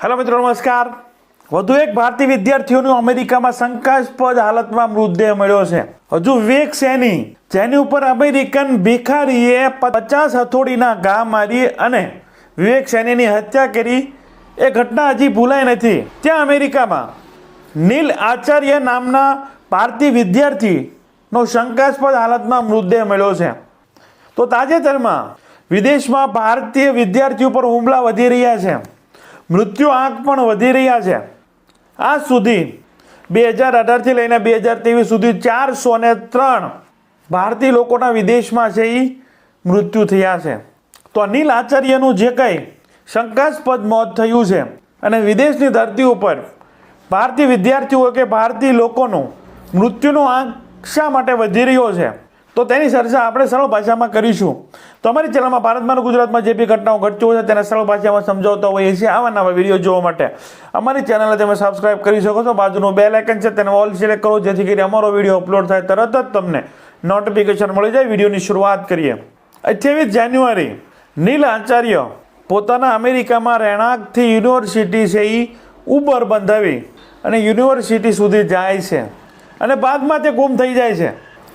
Hello મિત્રો, નમસ્કાર. વધુ એક ભારતીય વિદ્યાર્થીઓનો અમેરિકામાં શંકાસ્પદ હાલતમાં મૃતદેહ મળ્યો છે. હજુ વિવેક સૈની, જેની ઉપર અમેરિકન ભિખારીએ 50 હથોડીના ઘા મારી અને વિવેક સૈનીની હત્યા કરી, એ ઘટના હજી ભૂલાઈ નથી. ત્યાં અમેરિકામાં નીલ આચાર્ય નામના ભારતીય વિદ્યાર્થીનો શંકાસ્પદ હાલતમાં મૃતદેહ મળ્યો છે. તો તાજેતરમાં વિદેશમાં ભારતીય વિદ્યાર્થીઓ પર હુમલા વધી રહ્યા છે. મૃત્યુ આંક પણ વધી રહ્યા છે. આજ સુધી 2018થી લઈને 2023 સુધી 403 ભારતીય લોકોના વિદેશમાં છે એ મૃત્યુ થયા છે. તો નીલ આચાર્યનું જે કંઈ શંકાસ્પદ મોત થયું છે અને વિદેશની ધરતી ઉપર ભારતીય વિદ્યાર્થીઓ કે ભારતીય લોકોનું મૃત્યુનો આંક શા માટે વધી રહ્યો છે, તો તેની ચર્ચા આપણે સરળ ભાષામાં કરીશું. તો અમારી ચેનલમાં ભારતમાં ગુજરાતમાં જે બી ઘટનાઓ ઘટતી હોય છે તેને સરળ ભાષામાં સમજાવતા હોઈએ છીએ. આવા નવા વિડીયો જોવા માટે અમારી ચેનલને તમે સબસ્ક્રાઇબ કરી શકો છો. બાજુનું બેલ આઇકન છે તેને ઓલ સિલેક્ટ કરો, જેથી કરીને અમારો વિડીયો અપલોડ થાય તરત જ તમને નોટિફિકેશન મળી જાય. વિડીયોની શરૂઆત કરીએ. 28 જાન્યુઆરી નીલ આચાર્ય પોતાના અમેરિકામાં રહેણાંકથી યુનિવર્સિટી છે એ ઉબર બંધાવી અને યુનિવર્સિટી સુધી જાય છે અને બાદમાં તે ગુમ થઈ જાય છે.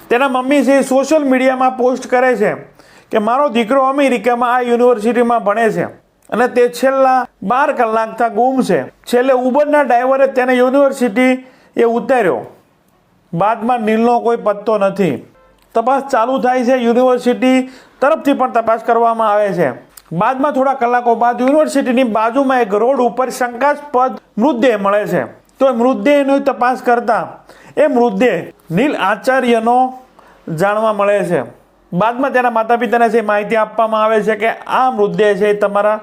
તેના મમ્મી છે સોશિયલ મીડિયામાં પોસ્ટ કરે છે કે મારો દીકરો અમેરિકામાં આ યુનિવર્સિટીમાં ભણે છે અને તે છેલ્લા 12 કલાકથી ગુમ છે. છેલ્લે ઉબરના ડ્રાઈવરે તેને યુનિવર્સિટી એ ઉતાર્યો. બાદમાં નીલનો કોઈ પત્તો નથી. તપાસ ચાલુ થાય છે. યુનિવર્સિટી તરફથી પણ તપાસ કરવામાં આવે છે. બાદમાં થોડા કલાકો બાદ યુનિવર્સિટીની બાજુમાં એક રોડ ઉપર શંકાસ્પદ મૃતદેહ મળે છે. તો એ મૃતદેહની તપાસ કરતા એ મૃતદેહ નીલ આચાર્યનો જાણવા મળે છે. બાદમાં તેના માતા પિતાને છે માહિતી આપવામાં આવે છે કે આ મૃતદેહ છે તમારા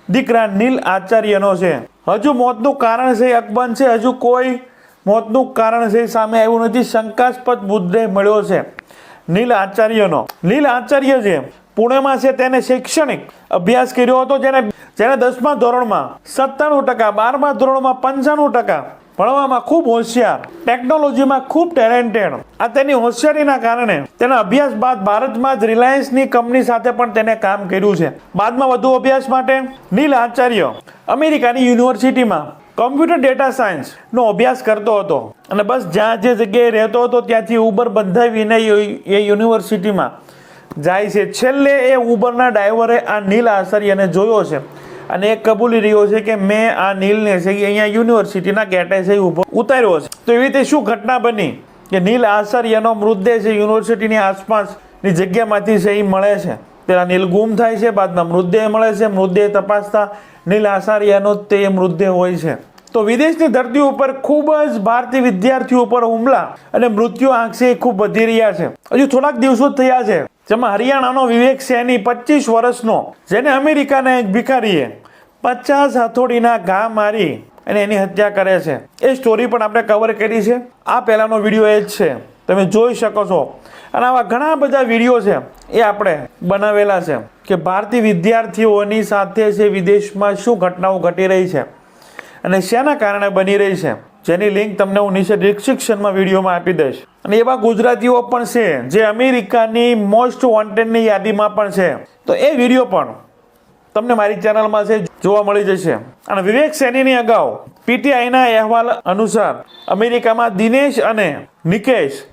દીકરા નીલ આચાર્યનો છે. હજુ મોતનું કારણ છે અકબંધ છે. હજુ કોઈ મોતનું કારણ છે સામે આવ્યું નથી. શંકાસ્પદ મૃતદેહ મળ્યો છે નીલ આચાર્યનો. નીલ આચાર્ય છે પુણેમાં છે. તેને શૈક્ષણિક અભ્યાસ કર્યો હતો. જેને 10મા ધોરણમાં 97%, 12મા ધોરણમાં 95%, ભણવામાં ખૂબ હોશિયાર, ટેકનોલોજીમાં ખૂબ ટેલેન્ટેડ. આ તેની હોશિયારીના કારણે તેના અભ્યાસ બાદ ભારતમાં જ રિલાયન્સની કંપની સાથે પણ તેને કામ કર્યું છે. બાદમાં વધુ અભ્યાસ માટે નીલ આચાર્ય અમેરિકાની યુનિવર્સિટીમાં કમ્પ્યુટર ડેટા સાયન્સનો અભ્યાસ કરતો હતો અને બસ જ્યાં જે જગ્યાએ રહેતો હતો ત્યાંથી ઉબર બંધાવીને એ યુનિવર્સિટીમાં જાય છે. છેલ્લે એ ઉબરના ડ્રાઈવરે આ નીલ આચાર્યને જોયો છે અને એ કબૂલી રહ્યો છે કે મેં આ નીલને છે અહીંયા યુનિવર્સિટીના ગેટે છે ઊભો ઉતાર્યો છે. તો એવી રીતે શું ઘટના બની કે નીલ આચાર્યનો મૃતદેહ છે યુનિવર્સિટીની આસપાસની જગ્યામાંથી છે એ મળે છે. પેલા નીલ ગુમ થાય છે, બાદમાં મૃતદેહ મળે છે. મૃતદેહ તપાસતા નીલ આચાર્યનો તે મૃતદેહ હોય છે. તો વિદેશની ધરતી ઉપર ખૂબ જ ભારતીય વિદ્યાર્થીઓ પર હુમલા અને મૃત્યુ આંક છે એ ખૂબ વધી રહ્યા છે. હજુ થોડાક દિવસો જ થયા છે જેમાં હરિયાણાનો વિવેક સૈની 25 વર્ષનો, જેને અમેરિકાના એક ભિખારીએ 50 હથોડીના ઘા મારી અને એની હત્યા કરે છે. એ સ્ટોરી પણ આપણે કવર કરી છે. આ પહેલાનો વિડીયો એ જ છે, તમે જોઈ શકો છો. અને આવા ઘણા બધા વિડીયો છે એ આપણે બનાવેલા છે કે ભારતીય વિદ્યાર્થીઓની સાથે છે વિદેશમાં શું ઘટનાઓ ઘટી રહી છે અને શેના કારણે બની રહી છે, જેની લિંક તમને હું નીચે ડિસ્ક્રિપ્શનમાં વિડીયોમાં આપી દઈશ. અને એવા ગુજરાતીઓ પણ છે જે અમેરિકાની મોસ્ટ વોન્ટેડની યાદીમાં પણ છે. તો એ વિડીયો પણ તમને મારી ચેનલમાં છે જોવા મળી જશે. અને વિવેક સૈનીની અગાઉ પીટીઆઈના અહેવાલ અનુસાર અમેરિકામાં દિનેશ અને નિકેશ,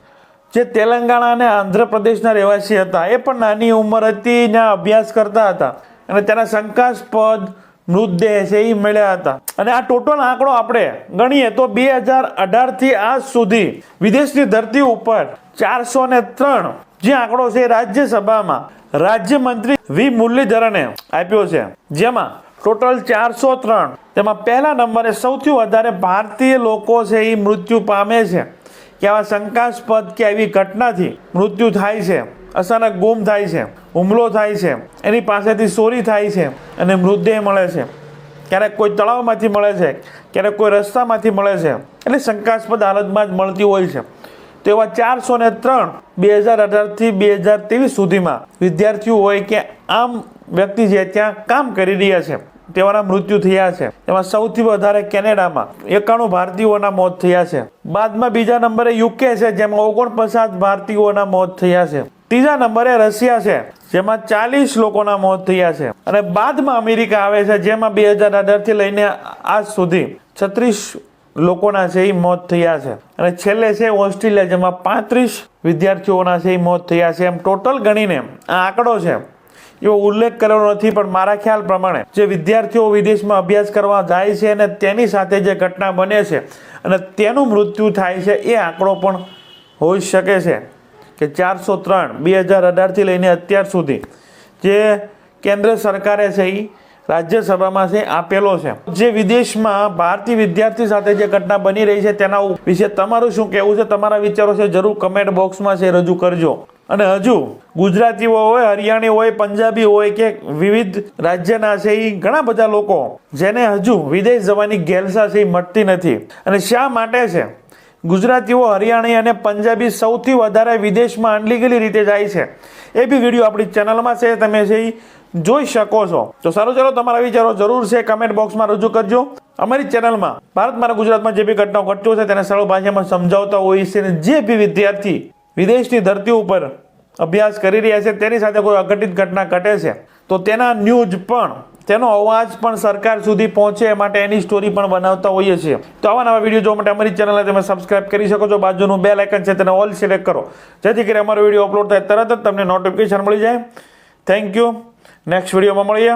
જે તેલંગાણા અને આંધ્રપ્રદેશના રહેવાસી હતા, એ પણ નાની ઉંમર હતી, ત્યાં અભ્યાસ કરતા હતા અને તેના શંકાસ્પદ મૃતદેહ છે એ મળ્યા હતા. અને આ ટોટલ આંકડો આપણે ગણીએ તો 2018થી આજ સુધી વિદેશની ધરતી ઉપર 403 જે આંકડો છે રાજ્યસભામાં રાજ્યમંત્રી વી મુરલીધરને આપ્યો છે, જેમાં ટોટલ 403. તેમાં પહેલા નંબરે સૌથી વધારે ભારતીય લોકો છે એ મૃત્યુ પામે છે કે આવા શંકાસ્પદ કે આવી ઘટનાથી મૃત્યુ થાય છે, અચાનક ગુમ થાય છે, હુમલો થાય છે, એની પાસેથી ચોરી થાય છે અને મૃતદેહ મળે છે. ક્યારેક કોઈ તળાવમાંથી મળે છે, ક્યારેક કોઈ રસ્તામાંથી મળે છે, એટલે શંકાસ્પદ હાલતમાં જ મળતી હોય છે. તો એવા 403 2018થી 2023 સુધીમાં વિદ્યાર્થીઓ હોય કે આમ વ્યક્તિ છે ત્યાં કામ કરી રહ્યા છે તેઓના મૃત્યુ થયા છે. એમાં સૌથી વધારે કેનેડામાં 91 ભારતીયોના મોત થયા છે. બાદમાં બીજા નંબરે યુકે છે, જેમાં 49 ભારતીયોના મોત થયા છે. ત્રીજા નંબરે રશિયા છે, જેમાં 40 લોકોના મોત થયા છે. અને બાદમાં અમેરિકા આવે છે, જેમાં 2018 થી લઈને આજ સુધી 36 લોકોના છે એ મોત થયા છે. અને છેલ્લે છે ઓસ્ટ્રેલિયા, જેમાં 35 વિદ્યાર્થીઓના છે એ મોત થયા છે. એમ ટોટલ ગણીને આ આંકડો છે એવો ઉલ્લેખ કરેલો નથી, પણ મારા ખ્યાલ પ્રમાણે જે વિદ્યાર્થીઓ વિદેશમાં અભ્યાસ કરવા જાય છે અને તેની સાથે જે ઘટના બને છે અને તેનું મૃત્યુ થાય છે, એ આંકડો પણ હોઈ શકે છે કે 403 2018 થી લઈને અત્યાર સુધી જે કેન્દ્ર સરકારે છે એ રાજ્યસભામાં છે આપેલો છે. જે વિદેશમાં ભારતીય વિદ્યાર્થી સાથે જે ઘટના બની રહી છે તેના વિશે તમારું શું કહેવું છે? તમારા વિચારો છે જરૂર કમેન્ટ બોક્સમાં છે રજૂ કરજો. અને હજુ ગુજરાતીઓ હોય, હરિયાણી હોય, પંજાબી હોય કે વિવિધ રાજ્યના છે એ ઘણા બધા લોકો જેને હજુ વિદેશ જવાની ઘેલસા છે એ મળતી નથી. અને શા માટે છે ગુજરાતીઓ, હરિયાણી અને પંજાબી સૌથી વધારે વિદેશમાં અનલીગલી રીતે જાય છે? એ બી વિડીયો આપણી ચેનલમાં છે, તમે છે એ જોઈ શકો છો. તો સારું, ચાલો તમારા વિચારો જરૂર છે કમેન્ટ બોક્સમાં રજૂ કરજો. અમારી ચેનલમાં ભારતમાં અને ગુજરાતમાં જે બી ઘટનાઓ ઘટતું છે તેને સરળ ભાષામાં સમજાવતા હોય છે. અને જે બી વિદ્યાર્થી વિદેશની ધરતી ઉપર અભ્યાસ કરી રહ્યા છે તેની સાથે કોઈ અઘટિત ઘટના ઘટે છે તો તેના ન્યૂઝ પણ, તેનો અવાજ પણ સરકાર સુધી પહોંચે એ માટે એની સ્ટોરી પણ બનાવતા હોઈએ છીએ. તો આવા નવા વિડીયો જોવા માટે અમારી ચેનલને તમે સબસ્ક્રાઇબ કરી શકો છો. બાજુનું બેલ આઇકન છે તેને ઓલ સિલેક્ટ કરો, જેથી કરી અમારો વિડીયો અપલોડ થાય તરત જ તમને નોટિફિકેશન મળી જાય. Thank you. નેક્સ્ટ વિડીયોમાં મળીએ.